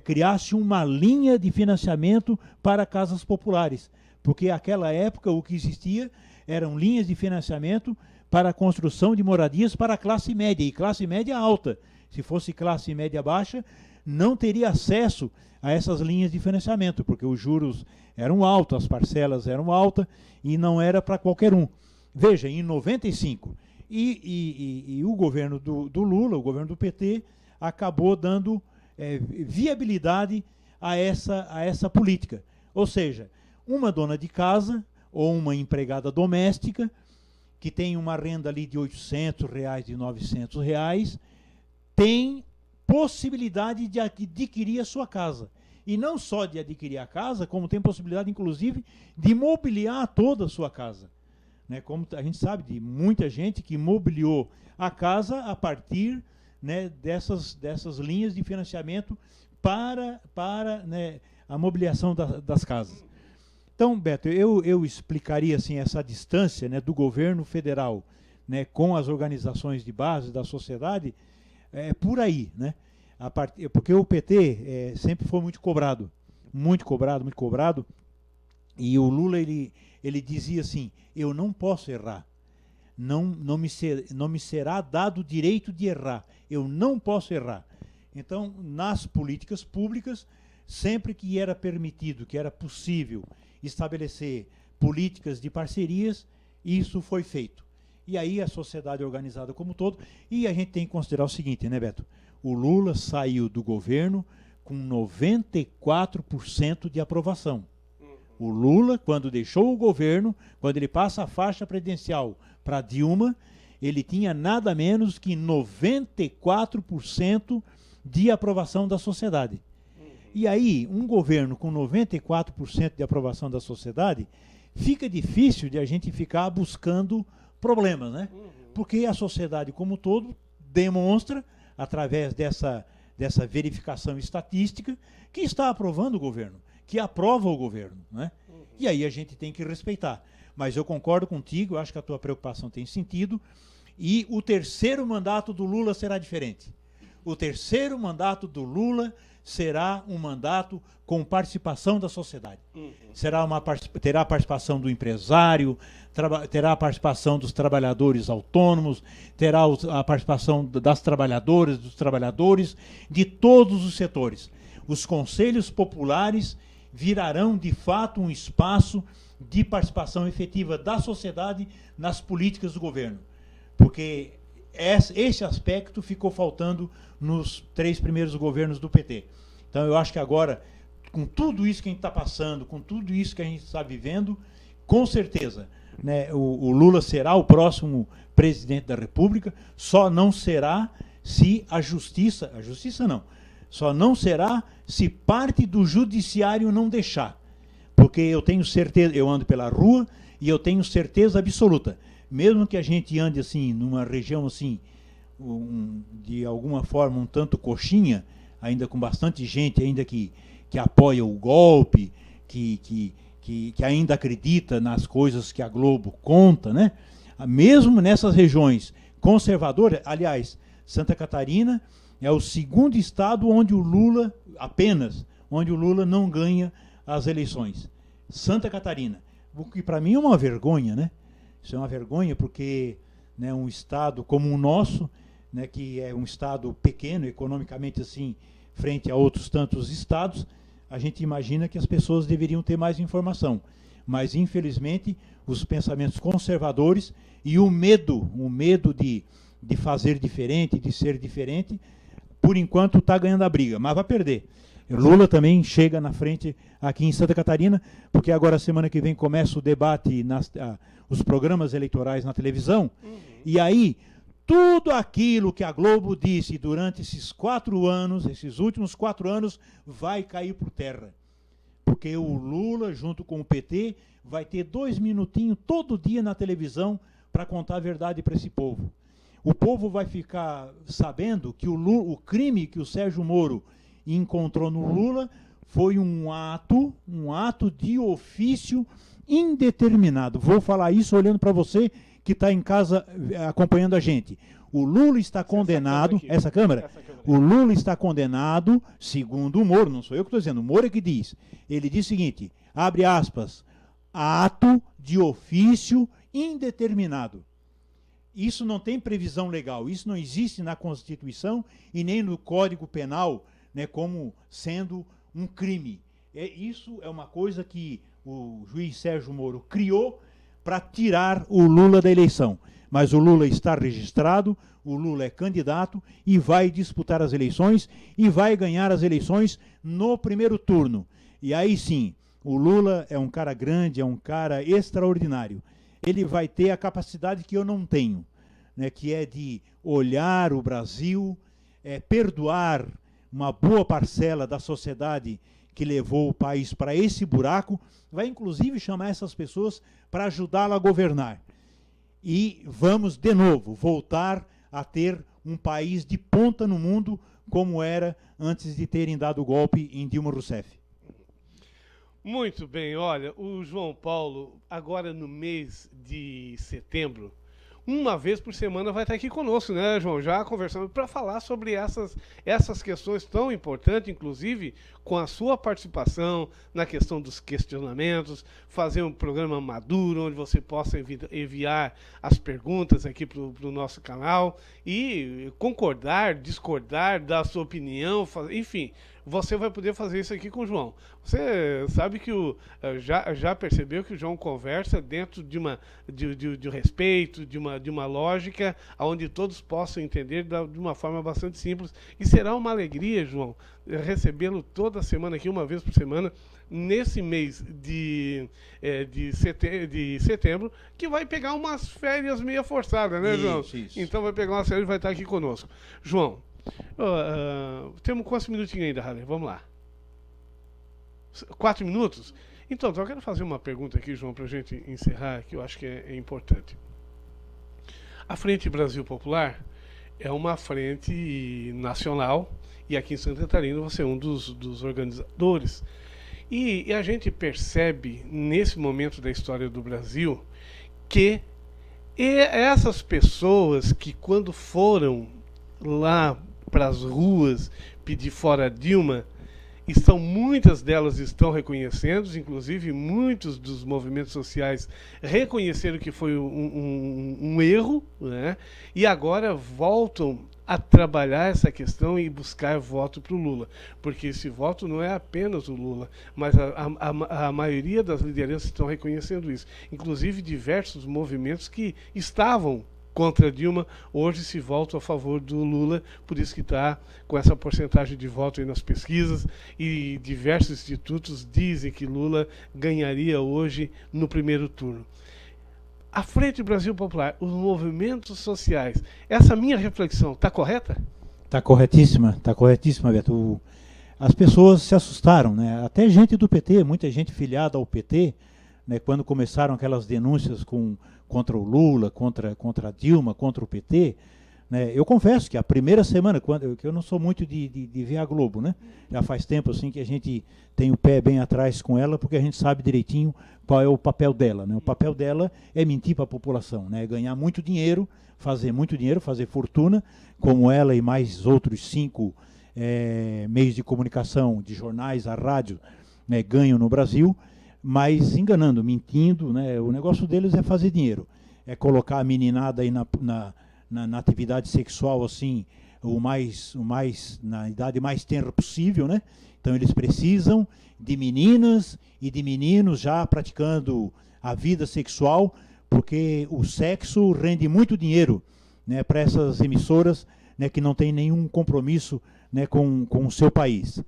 criasse uma linha de financiamento para casas populares, porque naquela época o que existia eram linhas de financiamento para a construção de moradias para a classe média, e classe média alta. Se fosse classe média baixa, não teria acesso a essas linhas de financiamento, porque os juros eram altos, as parcelas eram altas, e não era para qualquer um. Veja, em 95, e o governo do Lula, o governo do PT, acabou dando viabilidade a essa política. Ou seja, uma dona de casa ou uma empregada doméstica que tem uma renda ali de R$800, de R$900, tem possibilidade de adquirir a sua casa. E não só de adquirir a casa, como tem possibilidade, inclusive, de mobiliar toda a sua casa. Né? Como a gente sabe de muita gente que mobiliou a casa a partir, né, dessas linhas de financiamento para né, a mobiliação das casas. Então, Beto, eu explicaria assim, essa distância, né, do governo federal, né, com as organizações de base da sociedade, por aí, né? Porque o PT sempre foi muito cobrado, e o Lula ele dizia assim, eu não posso errar, não me será dado o direito de errar, eu não posso errar. Então, nas políticas públicas, sempre que era permitido, que era possível estabelecer políticas de parcerias, e isso foi feito. E aí a sociedade organizada como um todo, e a gente tem que considerar o seguinte, né, Beto? O Lula saiu do governo com 94% de aprovação. O Lula, quando deixou o governo, quando ele passa a faixa presidencial para Dilma, ele tinha nada menos que 94% de aprovação da sociedade. E aí, um governo com 94% de aprovação da sociedade, fica difícil de a gente ficar buscando problemas, né? Porque a sociedade como um todo demonstra, através dessa verificação estatística, que está aprovando o governo, que aprova o governo, né? E aí a gente tem que respeitar. Mas eu concordo contigo, eu acho que a tua preocupação tem sentido, e o terceiro mandato do Lula será diferente. O terceiro mandato do Lula será um mandato com participação da sociedade. Terá a participação do empresário, terá a participação dos trabalhadores autônomos, terá a participação das trabalhadoras, dos trabalhadores, de todos os setores. Os conselhos populares virarão, de fato, um espaço de participação efetiva da sociedade nas políticas do governo. Porque esse aspecto ficou faltando nos 3 primeiros governos do PT. Então eu acho que agora, com tudo isso que a gente está passando, com tudo isso que a gente está vivendo, com certeza, né, o Lula será o próximo presidente da República, só não será se a justiça não, só não será se parte do judiciário não deixar. Porque eu tenho certeza, eu ando pela rua e eu tenho certeza absoluta, mesmo que a gente ande assim, numa região assim, de alguma forma um tanto coxinha, ainda com bastante gente ainda que apoia o golpe, que ainda acredita nas coisas que a Globo conta, né? Mesmo nessas regiões conservadoras, aliás, Santa Catarina é o segundo estado onde o Lula, onde o Lula não ganha as eleições. Santa Catarina, o que para mim é uma vergonha, né? Isso é uma vergonha porque, né, um estado como o nosso, né, que é um estado pequeno, economicamente assim, frente a outros tantos estados, a gente imagina que as pessoas deveriam ter mais informação. Mas, infelizmente, os pensamentos conservadores e o medo de fazer diferente, de ser diferente, por enquanto está ganhando a briga, mas vai perder. Lula também chega na frente aqui em Santa Catarina, porque agora, semana que vem, começa o debate, os programas eleitorais na televisão, e aí tudo aquilo que a Globo disse durante esses últimos 4 anos, vai cair por terra. Porque o Lula, junto com o PT, vai ter 2 minutinhos todo dia na televisão para contar a verdade para esse povo. O povo vai ficar sabendo que o crime que o Sérgio Moro encontrou no Lula foi um ato de ofício indeterminado. Vou falar isso olhando para você que está em casa acompanhando a gente. O Lula está condenado, essa câmera? O Lula está condenado, segundo o Moro, não sou eu que estou dizendo, o Moro é que diz. Ele diz o seguinte, abre aspas, ato de ofício indeterminado. Isso não tem previsão legal, isso não existe na Constituição e nem no Código Penal, né, como sendo um crime. Isso é uma coisa que o juiz Sérgio Moro criou para tirar o Lula da eleição. Mas o Lula está registrado, o Lula é candidato e vai disputar as eleições e vai ganhar as eleições no primeiro turno. E aí sim, o Lula é um cara grande, é um cara extraordinário. Ele vai ter a capacidade que eu não tenho, né, que é de olhar o Brasil, perdoar uma boa parcela da sociedade que levou o país para esse buraco, vai inclusive chamar essas pessoas para ajudá-lo a governar. E vamos, de novo, voltar a ter um país de ponta no mundo, como era antes de terem dado o golpe em Dilma Rousseff. Muito bem, olha, o João Paulo, agora no mês de setembro, uma vez por semana vai estar aqui conosco, né, João? Já conversando para falar sobre essas questões tão importantes, inclusive com a sua participação na questão dos questionamentos, fazer um programa maduro, onde você possa enviar as perguntas aqui para o nosso canal e concordar, discordar, dar a sua opinião, enfim, você vai poder fazer isso aqui com o João. Você sabe que já percebeu que o João conversa dentro de respeito, de uma lógica, onde todos possam entender de uma forma bastante simples. E será uma alegria, João, recebê-lo toda semana aqui, uma vez por semana, nesse mês de setembro, que vai pegar umas férias meio forçadas, né, João? Isso. Então vai pegar umas férias e vai estar aqui conosco. João, temos quantos minutinhos ainda, Harley? Vamos lá. 4 minutos? Então, eu quero fazer uma pergunta aqui, João, para a gente encerrar, que eu acho que é importante. A Frente Brasil Popular é uma frente nacional, e aqui em Santa Catarina você é um dos organizadores. E a gente percebe, nesse momento da história do Brasil, que essas pessoas que, quando foram lá para as ruas pedir fora Dilma, muitas delas estão reconhecendo, inclusive muitos dos movimentos sociais reconheceram que foi um erro, né? E agora voltam a trabalhar essa questão e buscar voto para o Lula, porque esse voto não é apenas o Lula, mas a maioria das lideranças estão reconhecendo isso, inclusive diversos movimentos que estavam contra Dilma, hoje se voltam a favor do Lula, por isso que está com essa porcentagem de voto aí nas pesquisas, e diversos institutos dizem que Lula ganharia hoje no primeiro turno. A Frente Brasil Popular, os movimentos sociais, essa minha reflexão está correta? Está corretíssima, Beto. As pessoas se assustaram, né? Até gente do PT, muita gente filiada ao PT, né, quando começaram aquelas denúncias contra o Lula, contra a Dilma, contra o PT, né, eu confesso que a primeira semana, que eu não sou muito de ver a Globo, né, já faz tempo assim que a gente tem o pé bem atrás com ela, porque a gente sabe direitinho qual é o papel dela, né? O papel dela é mentir para a população, né, ganhar muito dinheiro, fazer fortuna, como ela e mais outros 5 meios de comunicação, de jornais, a rádio, né, ganham no Brasil, mas enganando, mentindo, né? O negócio deles é fazer dinheiro, é colocar a meninada aí na atividade sexual assim, na idade mais tenra possível, né? Então eles precisam de meninas e de meninos já praticando a vida sexual, porque o sexo rende muito dinheiro, né, para essas emissoras, né, que não tem nenhum compromisso, né, com o seu país.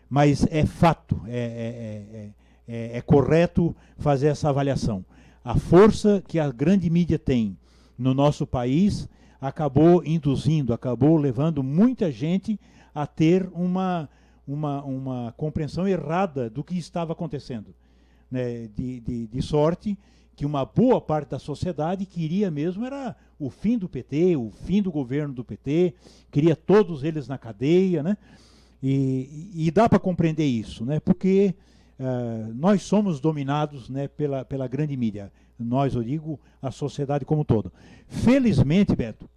Mas é fato, é correto fazer essa avaliação. A força que a grande mídia tem no nosso país acabou levando muita gente a ter uma compreensão errada do que estava acontecendo, né? De sorte que uma boa parte da sociedade queria mesmo era o fim do PT, o fim do governo do PT, queria todos eles na cadeia, né? E dá para compreender isso, né? Porque nós somos dominados, né, pela grande mídia. Nós, eu digo, a sociedade como um todo. Felizmente, Beto,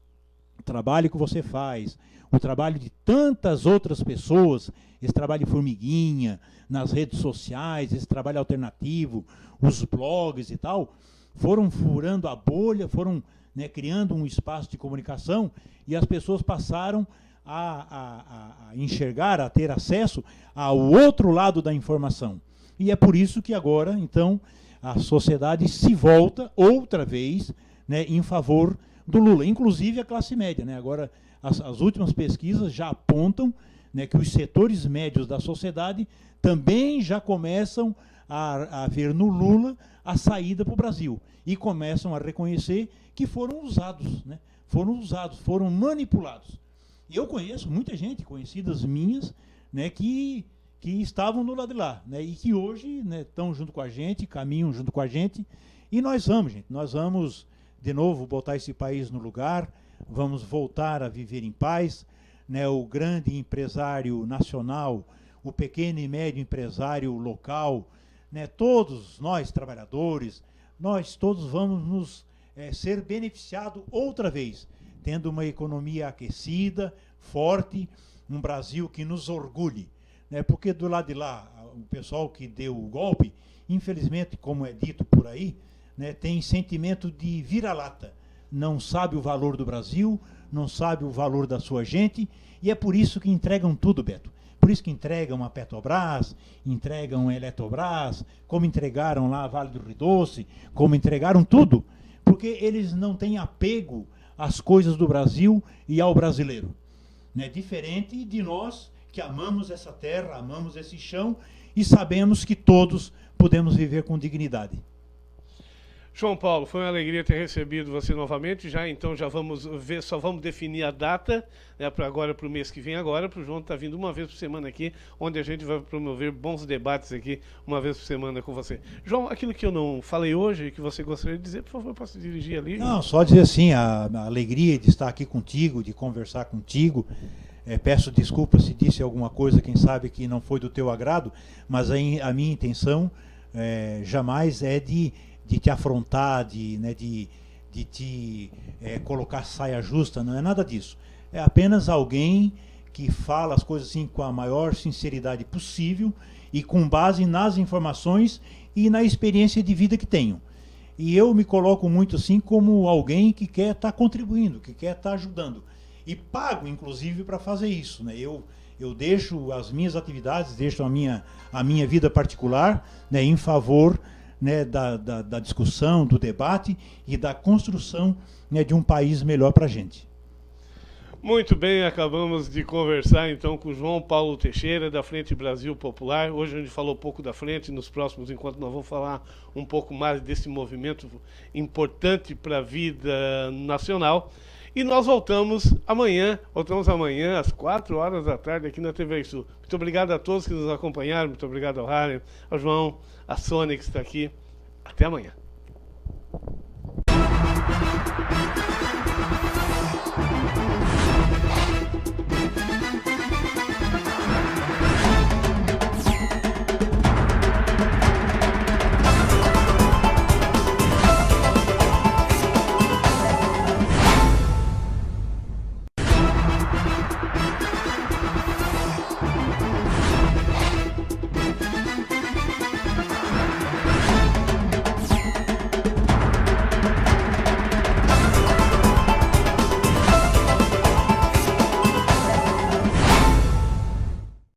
o trabalho que você faz, o trabalho de tantas outras pessoas, esse trabalho de formiguinha, nas redes sociais, esse trabalho alternativo, os blogs e tal, foram furando a bolha, foram, né, criando um espaço de comunicação, e as pessoas passaram a enxergar, a ter acesso ao outro lado da informação. E é por isso que agora, então, a sociedade se volta outra vez, né, em favor do Lula, inclusive a classe média, né? Agora, as últimas pesquisas já apontam, né, que os setores médios da sociedade também já começam a ver no Lula a saída para o Brasil, e começam a reconhecer que foram usados, né? Foram manipulados. E eu conheço muita gente, conhecidas minhas, né, que estavam do lado de lá, né, e que hoje, né, estão junto com a gente, caminham junto com a gente, e nós vamos de novo botar esse país no lugar, vamos voltar a viver em paz, né, o grande empresário nacional, o pequeno e médio empresário local, né, todos nós trabalhadores, nós todos vamos nos ser beneficiado outra vez, tendo uma economia aquecida, forte, um Brasil que nos orgulhe, né? Porque do lado de lá, o pessoal que deu o golpe, infelizmente, como é dito por aí, né, tem sentimento de vira-lata, não sabe o valor do Brasil, não sabe o valor da sua gente, e é por isso que entregam tudo, Beto. Por isso que entregam a Petrobras, entregam a Eletrobras, como entregaram lá a Vale do Rio Doce, como entregaram tudo, porque eles não têm apego às coisas do Brasil e ao brasileiro. Né? Diferente de nós que amamos essa terra, amamos esse chão e sabemos que todos podemos viver com dignidade. João Paulo, foi uma alegria ter recebido você novamente. Então já vamos ver, só vamos definir a data, né, para o mês que vem agora, para o João estar vindo uma vez por semana aqui, onde a gente vai promover bons debates aqui, uma vez por semana com você. João, aquilo que eu não falei hoje, que você gostaria de dizer, por favor, posso dirigir ali? Não, só dizer assim, a alegria de estar aqui contigo, de conversar contigo. Peço desculpas se disse alguma coisa, quem sabe, que não foi do teu agrado, mas a minha intenção jamais é de te afrontar, de te colocar saia justa, não é nada disso. É apenas alguém que fala as coisas assim com a maior sinceridade possível e com base nas informações e na experiência de vida que tenho. E eu me coloco muito assim como alguém que quer estar contribuindo, que quer estar ajudando. E pago, inclusive, para fazer isso, né? Eu deixo as minhas atividades, deixo a minha vida particular, né, em favor, né, da discussão, do debate e da construção, né, de um país melhor para a gente. Muito bem, acabamos de conversar então com o João Paulo Teixeira, da Frente Brasil Popular. Hoje a gente falou um pouco da frente, nos próximos encontros nós vamos falar um pouco mais desse movimento importante para a vida nacional. E nós voltamos amanhã às 4 horas da tarde aqui na TV Sul. Muito obrigado a todos que nos acompanharam, muito obrigado ao Harlem, ao João, a Sônia que está aqui. Até amanhã.